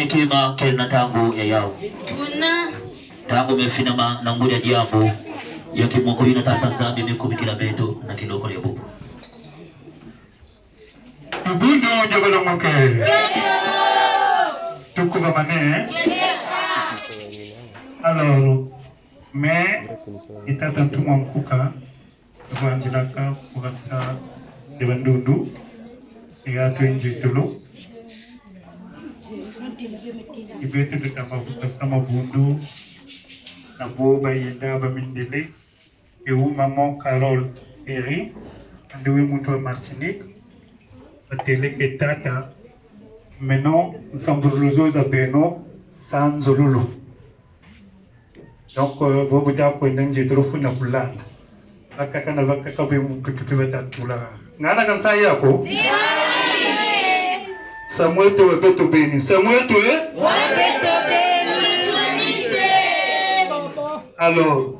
Kima kena tangu ya yao tangu mefinama na nguja diambo ya kimoko ina tata nzambi mikumi kila beto na kiloko ya bubu Tubundo jabala moke Tukuba mane Alors mais itata ntuma mkuka Vanjilaka Mugata Devandundu ya tuenje tulo Ibete de kama bundu na boba yenda ba mindele et où maman Carole Eri andewe mutu wa Martinique atele ketata maintenant nous sommes lozo za beno sans lulu donc bobu ta ko nanje trofu na kulanda akaka na bakaka be mu pipipi batatula ngana kan sai yako Samuel to webeto beni. Samuel to webeto beni. Alors,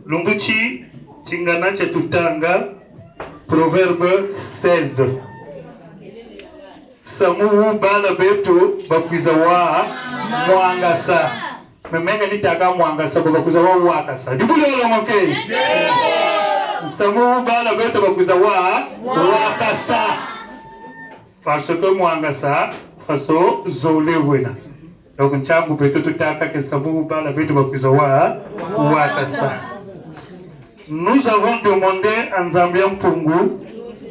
Lumbuchi chingana chetutanga proverbe 16. Samuel bala beto bakwiza wa mwangasa. Memenge nitaka mwangasa bakwiza wa wakasa. Dibule wala mokei. Samuel bala beto bakwiza wa wakasa. Parce que mwangasa faso zole wena donc nchangu beto tutaka ke sabu bala beto bakwiza wa wakasa. Nous avons demandé en Zambia Mpungu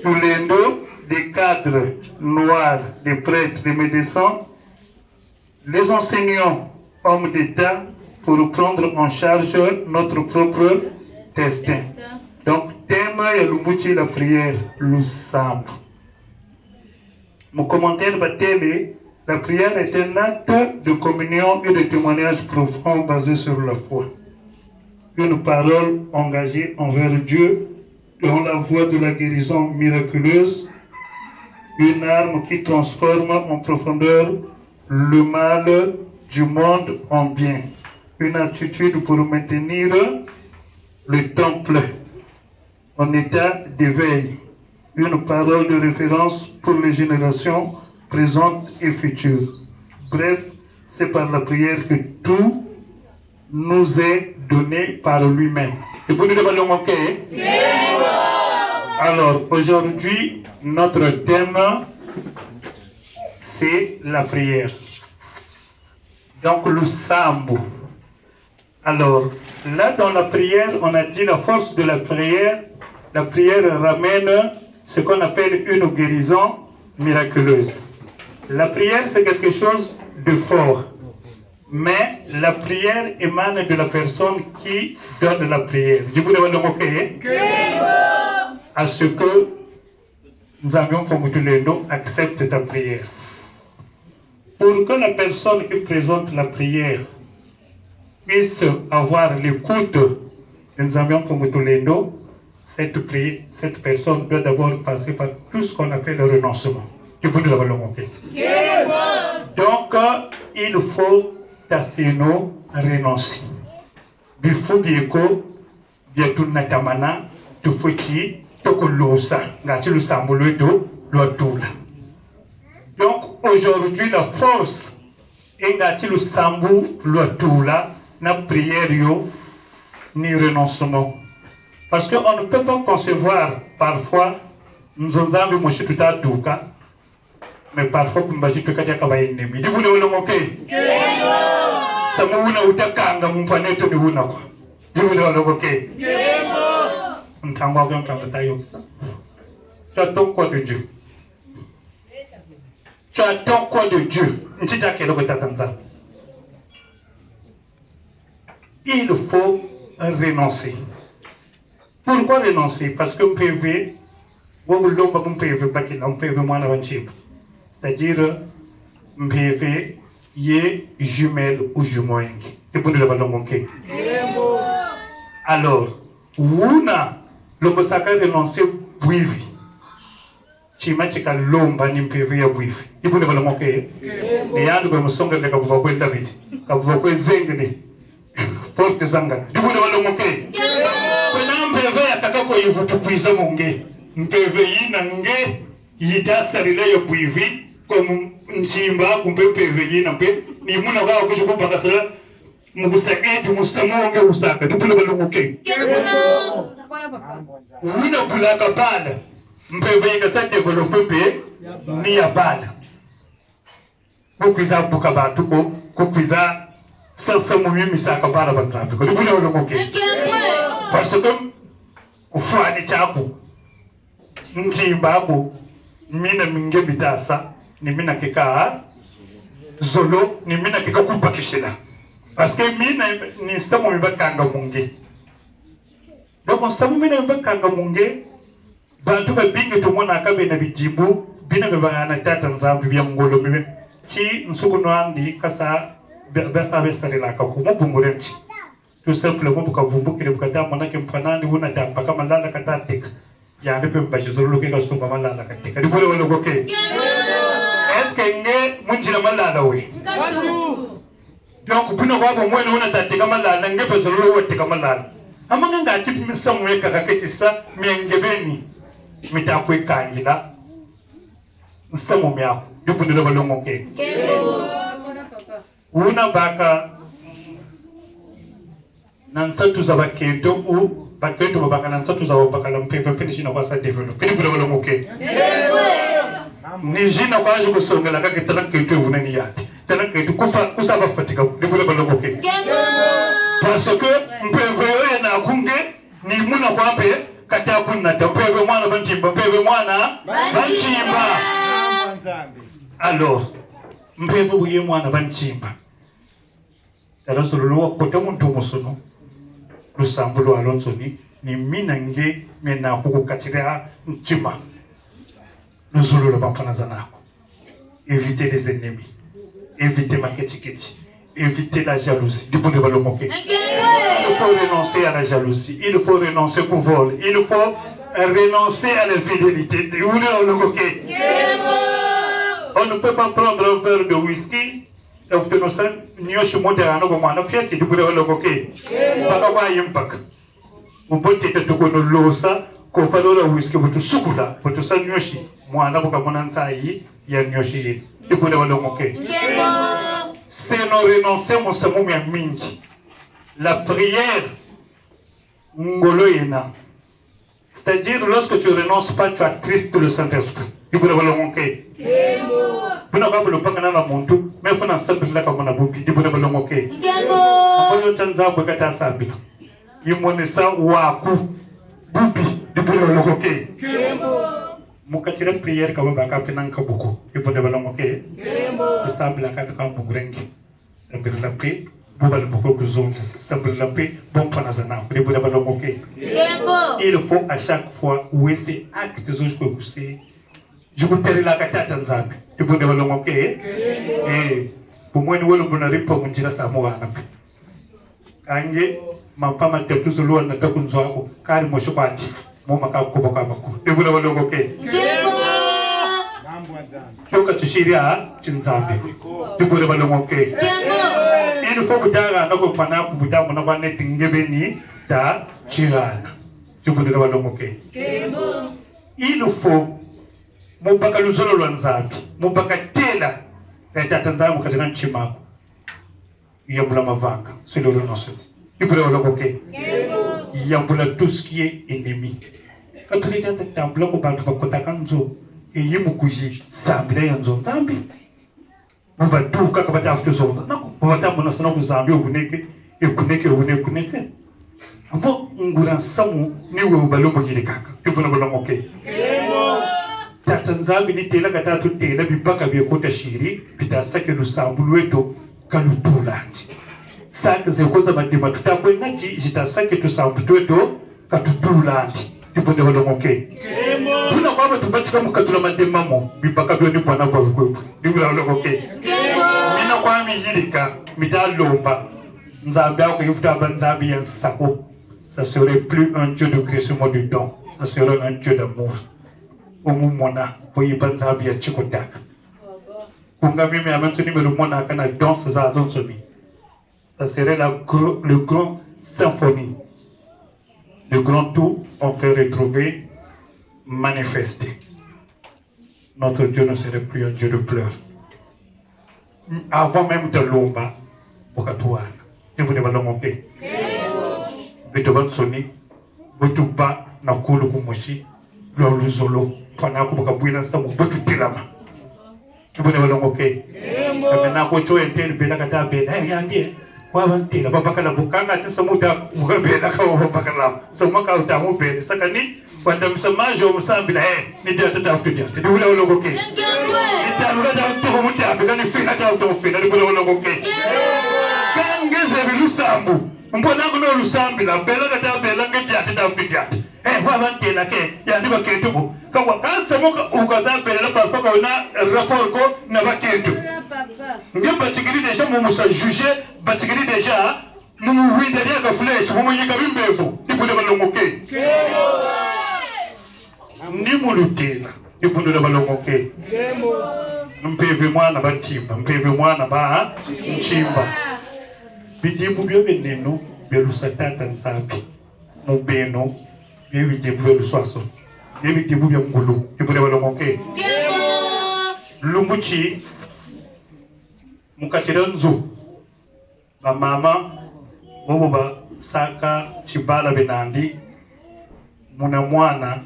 Tulendo des cadres noirs, des prêtres, des médecins, les enseignants, hommes d'État, pour prendre en charge notre propre destin. Donc thème ya Lumbuchi la prière Lusambu. Mon commentaire batele, la prière est un acte de communion et de témoignage profond basé sur la foi. Une parole engagée envers Dieu dans la voie de la guérison miraculeuse, une arme qui transforme en profondeur le mal du monde en bien. une attitude pour maintenir le temple en état d'éveil, une parole de référence pour les générations présentes et futures. Bref, c'est par la prière que tout nous est donné par lui-même. Et vous devez le manquer. Alors, aujourd'hui, notre thème, c'est la prière. Donc, le sambo. Alors, là, dans la prière, on a dit la force de la prière ramène ce qu'on appelle une guérison miraculeuse. La prière, c'est quelque chose de fort. Mais la prière émane de la personne qui donne la prière. Je vous demande à ce que nous avions pour Moutulendo accepte ta prière. Pour que la personne qui présente la prière puisse avoir l'écoute de nous avions pour Moutulendo, cette personne doit d'abord passer par tout ce qu'on appelle le renoncement. Je vous demande donc, il faut taseno renoncer. Il faut bien que natamana tu fouti toko losa ngati lu sambulu to lotula. Donc aujourd'hui la force est ngati lu sambu lotula na prière yo ni renoncement. Parce qu'on ne peut pas concevoir parfois nous avons moshi tout à douka. Mais parfois, on va dire que tu as un ennemi. Tu voulais le moquer. Ça m'a utakanga mpanete ni una kwa. Tu voulais le moquer. On t'en va bien prendre ta yoxa. Tu attends quoi de Dieu? Tu attends quoi de Dieu? Il faut renoncer. Pourquoi renoncer? Parce que PV, c'est-à-dire, MPV, yé jumelle ou jumeau. Alors, Wuna, le Mosaka renoncer Bouivi. Chimachika Lomba ni MPV ya Bouivi. Il faut le moquer. Et Yann, comme son gars, comme vous voyez David, comme vous voyez Zengni, porte Zanga. Il faut le moquer. Quand MPV attaque, il faut tout puiser mon gars. MPV Yinange, Yita Salila ya Bouivi. Comme Nchimba, kumpe PV nampe, ni muna kwa kushuku pakasala, mugusake, tumusamonge usaka, tupule balunguke. Wina bulaka bala, MPV kasa develope pe, ni ya bala. Kukiza bukabatuko, kukiza sasa mumi misaka bala banzatuko, tupule balunguke. Parce que, ufani chaku, Nchimba ako, mina minge bitasa, ni mina kika zolo ni mina kika kupakishila parce que mina ni samu mibakanga munge donc samu mina mibakanga munge bantu ba bingi to mona akabe na bijibu bina bibana tata nzambi bya ngolo bibe chi nsuku no andi kasa besa besare la ka kuma bunguremchi tout simplement bukavumbukire bukadama nake mpanandi una damba kama lala katatika ya ndipe mbashizolo ke kasumba malala katika dibole wala goke. Est-ce que nge munjira malala we? Donc puna kwa mwana una tatika malala nge pesolo wote kama malala. Amanga ngati misamwe kakaketisa miengebeni mitakwe kanjila. Nsamu myako dibundira balongoke. Una baka nansatu za bakento u bakento babaka nansatu za babaka la mpepe pedishina kwa sa develop. Pedibula balongoke. Ni jina kwa aje kusongela kake talaka itu unani yati talaka itu kusaba fatika dibule balogoke parce que mpeve yo na kunge ni muna kwambe kata kunna mpeve mwana banchimba mpeve mwana banchimba alors mpeve buye mwana banchimba talasuluwa kote muntu musono lusambulo alonsoni ni minange mena kukukatira nchima. Nous allons le éviter les ennemis, éviter ma kétiketi, éviter la jalousie. Du bon de moquer. Il faut renoncer à la jalousie, il faut renoncer au vol, il faut renoncer à l'infidélité. Du bon de le moquer. On ne peut pas prendre un verre de whisky, nyoshi modera no mwana fiati dibule walokoke baka kwa yimpaka mbote tetukono losa ko palola whisky butu sukula butu sa nyoshi mwana buka monansa yi ya nyoshi dibule walokoke c'est non renoncer mon samu ya mingi la prière ngoloyena. C'est-à-dire, lorsque tu renonces pas, tu attristes le Saint-Esprit. Il faut le manquer. Vous n'avez pas le pain dans la montre, mais il faut en savoir là comme on a beaucoup. Il faut le manquer. Il faut le chanza pour que tu saches. Il faut le savoir waku, bubi. Il faut le manquer. Mukatira prière comme baka finan kabuko. Il faut le manquer. Il semble la carte comme bugrengi. Il faut le prier. Il faut à chaque fois où c'est acte de je vous telle la carte à Tanzanie. Tu peux le manquer. Et pour moi, nous allons aller pour mon dire ça moi. Ange, ma femme a tout ce loin de Takunzo, car moi je suis parti. Mon macaco Bakabaku. Tu peux le manquer. Toka tushiria chinzambi tubure balongoke il faut butanga nako fana kubutamu na bane tingebeni ta chirana tubure balongoke il faut mubaka luzolo lwanzambi mubaka tela ta tanzamu katina nchimako yambula mavanga c'est le renoncer tubure balongoke yambula tout ce qui est ennemi quand tu es dans ta temple ko bantu bakota kanzo et mukuji sambile yanzo nzambi mubatuka kabata after zonza nako mubatamu nasana kuzambi ubuneke ekuneke ambo ngura samu niwe ubalombo gilikaka ibuna balongoke tata nzambi ni tela gatatu tela bibaka byekota shiri bitasake lusambu lweto kalutulanje sake zekoza badima tutakwe ngachi jitasake tusambu tweto katutulanje ibuna balongoke tuna kwamba tupatika mukatula mademamo bibaka byoni bwana bwa bikwepo ndibula lokoke mina kwa mihirika midalomba nzambi ako yufuta banzambi yansako ça serait plus un Dieu de grâce mais de don ça serait un Dieu d'amour omumona boyi banzambi ya chikotaka kunga mimi amantu nimero mona kana danse za zonsomi ça serait le grand symphonie le grand tout on fait retrouver manifester. Notre Dieu ne serait plus un Dieu de pleurs. Avant même de l'omba, pour que toi, tu veux le monter. Mais tu vas sonner, tu vas na kulu kumoshi, le zolo, pendant que tu vas na tu tilama. Tu veux le monter. Maintenant, quand tu es tel, ben la kata ben, yandi. Wavantila babakala bukanga tsamuda mugabela ka babakala so maka utamu be sakani wanda msamaje umsambila ni dia tata kutia ndi ule ule goke nitaruga da tuko mutabe kani fina ta to fina ndi ule ule goke kangeze bilusambu mbona kuno lusambila bela kata bela ngedia tata kutia wavantila ke yandi baketubu kawa kasamuka ukaza bela papa ka na rapport ko na baketu ngem batigiri deja mu musa juger batigiri deja mu wi derrière ka flèche mu yika bimbevu ibule balongoke ni mulutela ibule balongoke mpeve mwana batimba mpeve mwana ba nchimba bidibu byo beneno belusatata nsabi mu beno bidibu beluswaso bidibu bya ngulu ibule balongoke lumbuchi mukachirunzu na mama bobo ba saka chibala benandi muna mwana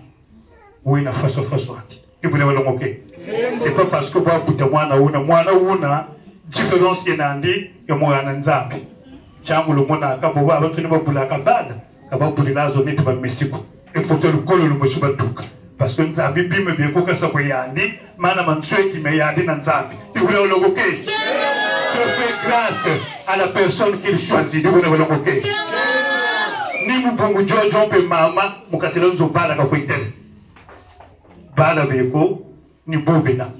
wina faso ati ibule balongoke c'est pas parce que ba buta mwana una différence yenandi ya mwana nzambi chamulo mona akabo ba abantu ni babula kabala kababulilazo neti ba mesiko efoto lukolo lumushuba tuka parce que nzambi bime bieko kasa ko yandi mana manswe ki me yandi na nzambi ibule balongoke. Je fais grâce à la personne qu'il choisit de vous le moquer. Ni mubungu jojo pe mama mukatelo nzo bala ka kwitele. Bala beko ni bobena.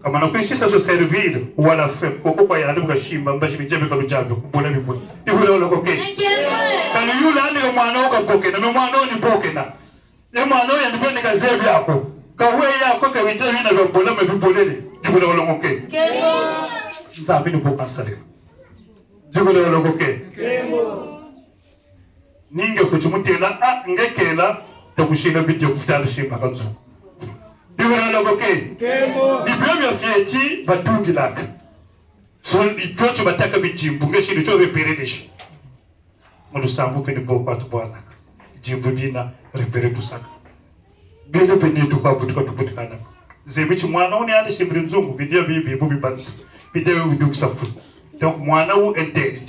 Kama na kuishi sa servir wala fe koko kwa yandi mukashimba mbashi bijebe ka bijabo kubola bibwe. Ni vous le moquer. Kali yule andi ko mwana ka koke na mwana ni bokena. Ni mwana ya ndibone ka zebi yako. Ka we yako ka bijebe na ka bola me bibolele. Ni vous le moquer. Nzambi ni bokansare Jibule walogoke. Ninge fuchumutela ngekela takushina video kufutala shimba kanzu. Jibule walogoke. Ibyo byafyeti batungilaka. So icyo bataka bijimbu ngeshiri cyo bepereresha. Mudusambu pene bokwa tubwana. Jimbu dina repere tusaka. Bele pene tukwa butuka tubutukana. Zebichi mwana oni ande shimbiri nzungu bidia bibi bubi bantu. Bidia bidu kusafu. Donc mwana ou intègre.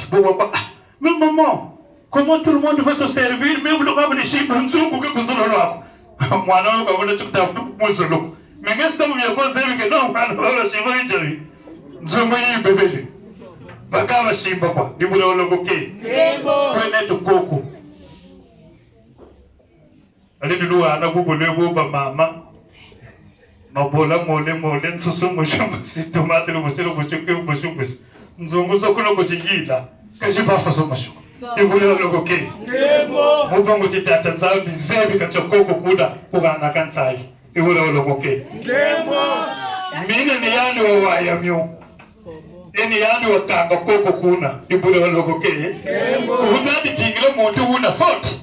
Mais maman, comment tout le monde va se servir même le rab de shimbiri nzungu que vous allez mwana ou kabona chukutafu muzulu. Mais qu'est-ce que vous voulez qu'on serve que non mwana ou shimbiri nzungu. Nzungu yi bébé. Bakaba shimba kwa. Dibule walogoke. Kwene tukoko. Alidudua anagugu lebo ba mama. Mabola mole nsusu mushumu si tomate lo mushumu nzungu sokulo kuchigila kashi bafa so mushu ibule walogoke mubongo chitata nzambi zebi kachokoko kuda kugana kansai ibule walogoke mine ni yani wa wayamyo eni yani wa kanga koko kuna ibule walogoke kuhudadi tingilo muntu una fort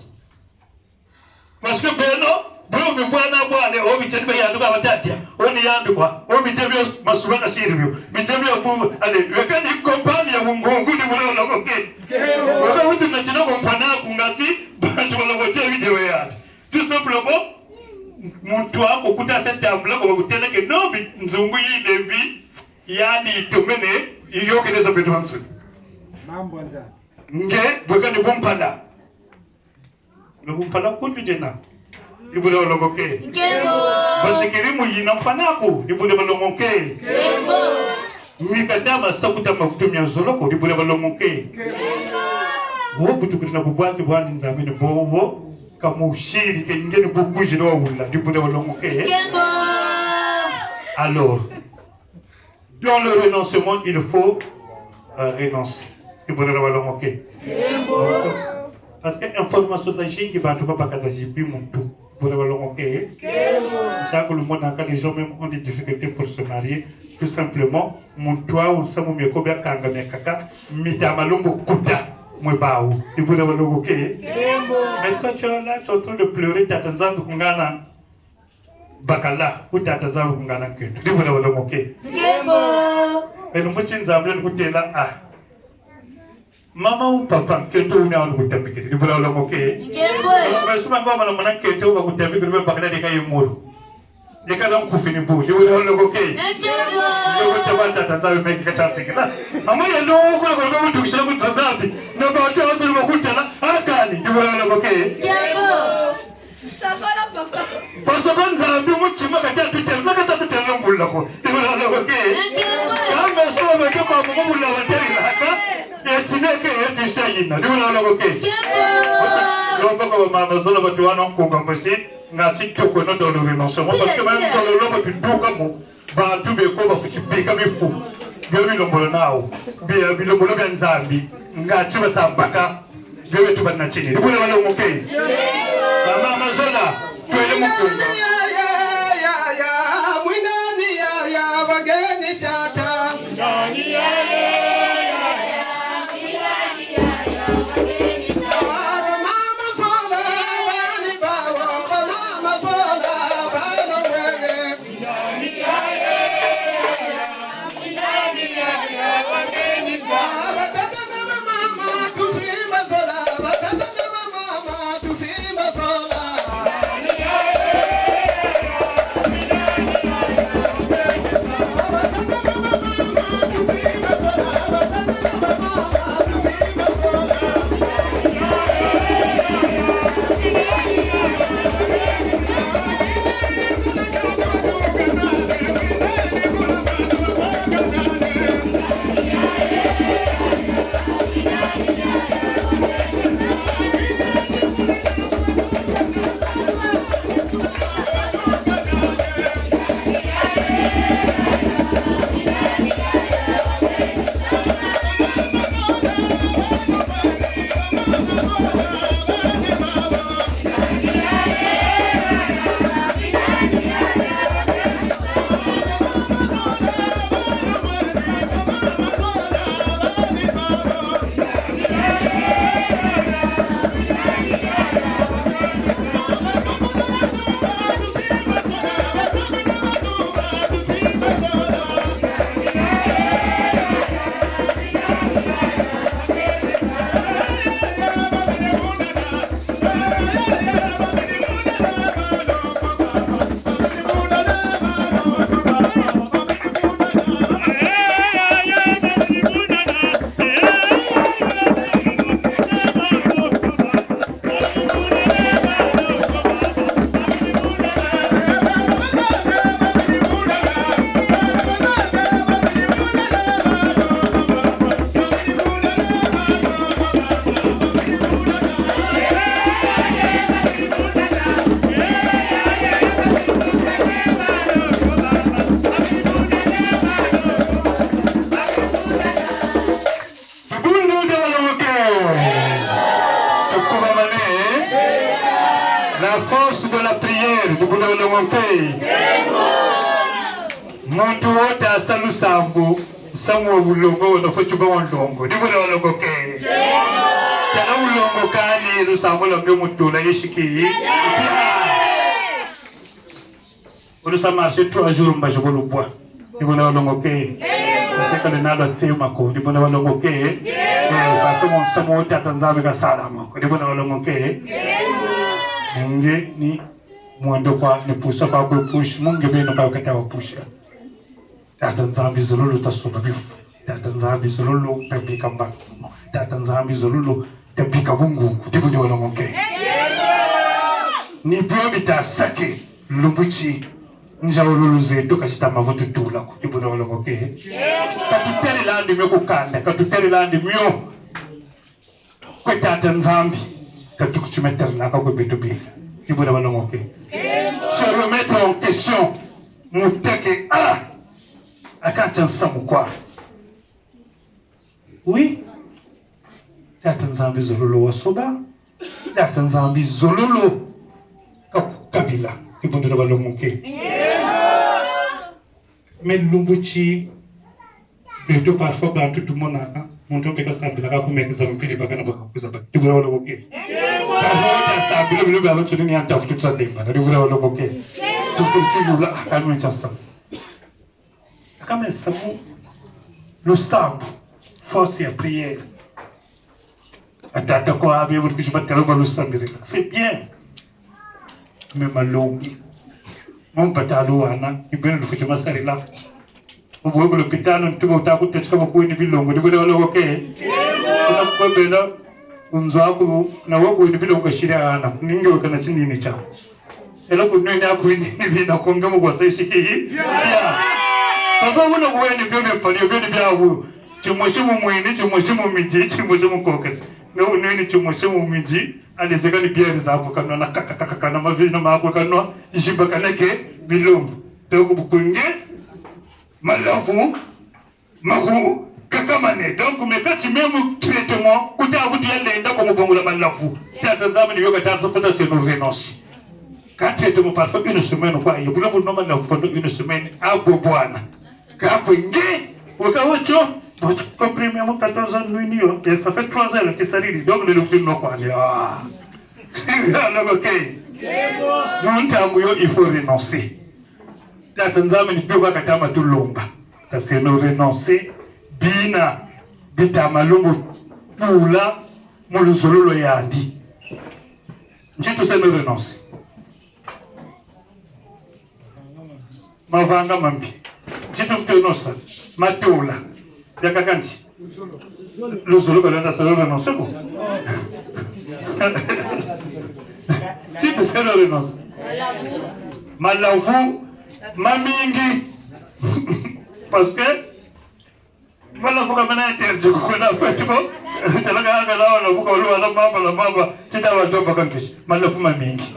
parce que beno bro mwana bwane obichebe yanduka batatia oni yandukwa obichebe masubaka siribyo bichebe bu ale wekani kompani ya mungu ni mwana lokoke waka wuti na chino kompana kungati bantu balokote video yati tout simplement muntu wako kuta setable ko kuteleke nobi nzungu yidebi yani itomene iyokeleza betu hamsu mambo nza nge wekani bumpala bumpala kundi jena ibule walogoke basikirimu yina mfanaku ibule walogoke mikatama sakuta mafutumia zoloko ibule walogoke wobu tukirina bubwaki bwandi nzamini bobo kamushiri ke ngene bukuji no wula ibule walogoke alors dans le renoncement il faut renoncer ibule walogoke parce que information za jingi bantu baba kaza jipimu tu pour le longoke chaque le monde quand les gens même ont des difficultés pour se marier tout simplement mon toit ou ça mon meko bia kanga mekaka mitamalongo kuta mwebao il voulait le longoke mais toi tu es là tu es en train de pleurer tatanzangu kungana bakala ou tatanzangu kungana ketu il voulait le longoke mais le mutsinza mle kutela mama ou papa keto una on kutambike dibula lomoke mais souvent ngoma na mwana keto ba kutambike be bakala de kay muru de kada kufini bu dibula lomoke ndio tabata tanzawe meki kata sikila mama ya ndo ko tukishira kutsanzabi na ba watu watu lokutana akani dibula lomoke sakala papa paso konza mbi muchima kata tutel mbula ko dibula lomoke kama sobe kama mbula wateri haka etineke edishayina dibula lomoke lomba ko mama zolo batuano kungambashi ngati kyoko no do renoncement parce que même dans le lobo tuduka mo ba tube ko ba fuchipika bifu byo lombo nao bi lombo bya nzambi ngati basambaka byo tubana chini dibula lomoke mama zola twele mukunga ya mwinani ya bageni tata ndani ya walongoke. Muntu wote asalu sambu samu bulongo na fochuba walongo. Dibule walongoke. Tana bulongo kani lu sambu la mbe mutula yeshiki. Ulu marché 3 jours mba jobolo bois. Dibule walongoke. Parce que le nada tema ko dibule walongoke. Parce que mon samu wote atanzabe ka salama ko dibule walongoke. Nge ni mwendo kwa ni pusa kwa push munge beno kwa kata wa pusha. Tata nzambi zololo tasuba bifu. Tata nzambi zololo tabika mba. Tata nzambi zololo tabika bungu dibule walongoke. Ni bio bitasake lumbuchi njawololo zetu kashita mavutu tula ko dibule walongoke. Katuteri landi myo kukanda, katuteri landi myo kwa tata nzambi katukuchimeter la kwa betu bi. Dibule walongoke. Se remettre en question muteke akati samu kwa. Oui. Tata nzambi zololo wasoba. Tata nzambi zololo kabila. Dibule walongoke. Mais lumbuchi beto parfois ba tout le monde a monto peka sambila ka kumeka zampili baka na baka kuzaba. Dibule walongoke. Tahota sabilo bilo ba tu ni anta futu tsate ba. Dibule walongoke. Tout là calme chassa. Comme samu le stamp force et prière. Atata ko abi wurki jubatalo ba le sambira. C'est bien. Mais malongi. Mon patalo ana ibeno futu masarila. Ubo ko l'hôpital on tumo ta ko tetska ko ni bilongo dibule walongoke. Kuna ko bela unzwa ko na wo ni bilongo shira ana ninge kana chini ni cha. Ela kunwe ni akuini ni na konga mu kwa sai shiki. Ya. Kaso wuna ko ni bebe pali bebe bia wu. Chimoshimu mwini chimoshimu miji chimoshimu koke. No ni chimoshimu miji ale zekani bia za hapo kana na kaka na mavi na mako kana ishiba kanake bilongo. Donc bukunge malafu mahu kakamane. Donc mekati même traitement kuta wuti yale nda ko mubongola malafu. Tata nzamani yoga tata fata c'est nous renoncer. Quand tu es parfois une semaine, quoi, il y a beaucoup de moments pendant une semaine à Boboana. Quand tu es au Kawacho, tu comprimes 14 ans de nuit, et ça fait 3 heures que tu salides, donc le film n'a pas. Alors, ok. Il faut renoncer. Tatanzame ni pio katama tulomba. C'est nous renoncer. Bina, bitamalungu, pula, moluzolo yandi. Njito c'est nous renoncer. Mavanga mambi. Jitu kutonosa. Matola. Yakakanchi. Luzolo balanda salona no seko. Jitu salona no. Malavu. Mamingi. Parce que malavu kama na interje kuna fetiko. Talaga ngala wala buka wala la mama. Chita wa doba kankish. Malavu mamingi.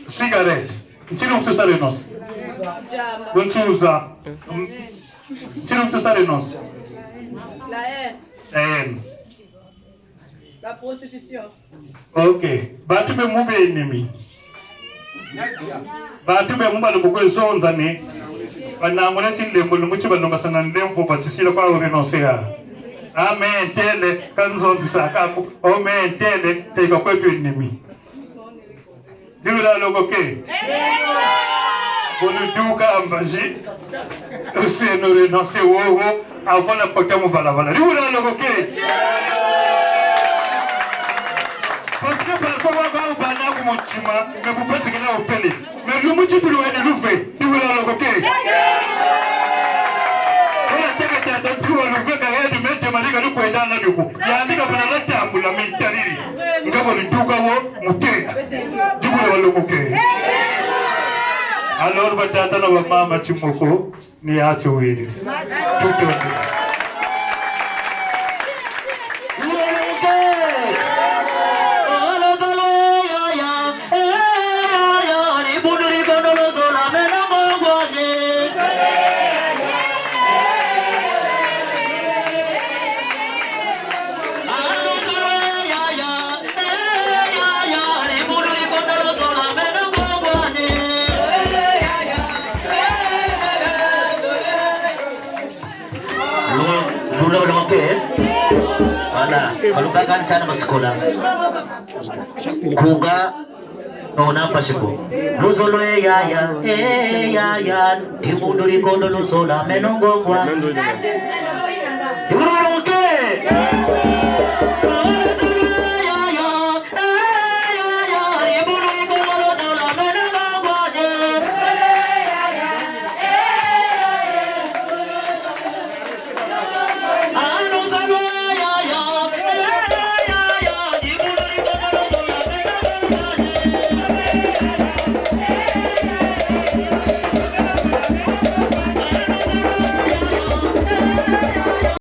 Cigarette. Tira tu sa renonce. Bonne chose. Tira tu sa renonce. La haine. Haine. La prostitution. Ok. Batu be mube ennemi. Batu be mumba lubuko zonza ne. Banangona chilembo lumuchi banomasana ndemvo batisila kwa renoncer. Amen tele kanzonzi sakako. Amen tele teka kwetu ennemi. Dieu l'a logoké. Pour nous dire qu'Ambaji, c'est nous renoncer avant la portée mon balabala. Dieu l'a logoké. Parce que parfois, on va au banana comme un chima, mais vous pensez qu'il y a au pélé. Mais le mouti pour le louver, Dieu l'a logoké. On a été à la tour à l'ouvrir car il y a du maître Malika nous pouvons dans la duco. Il y a un peu de la table, la mentality. Nous avons le douga mouté. Alors, batata na mama chimoko ni acho wili. okay wala kalubagan sana maskola kuga ona pasipo luzolo ya timuduri kondo luzola menongo kwa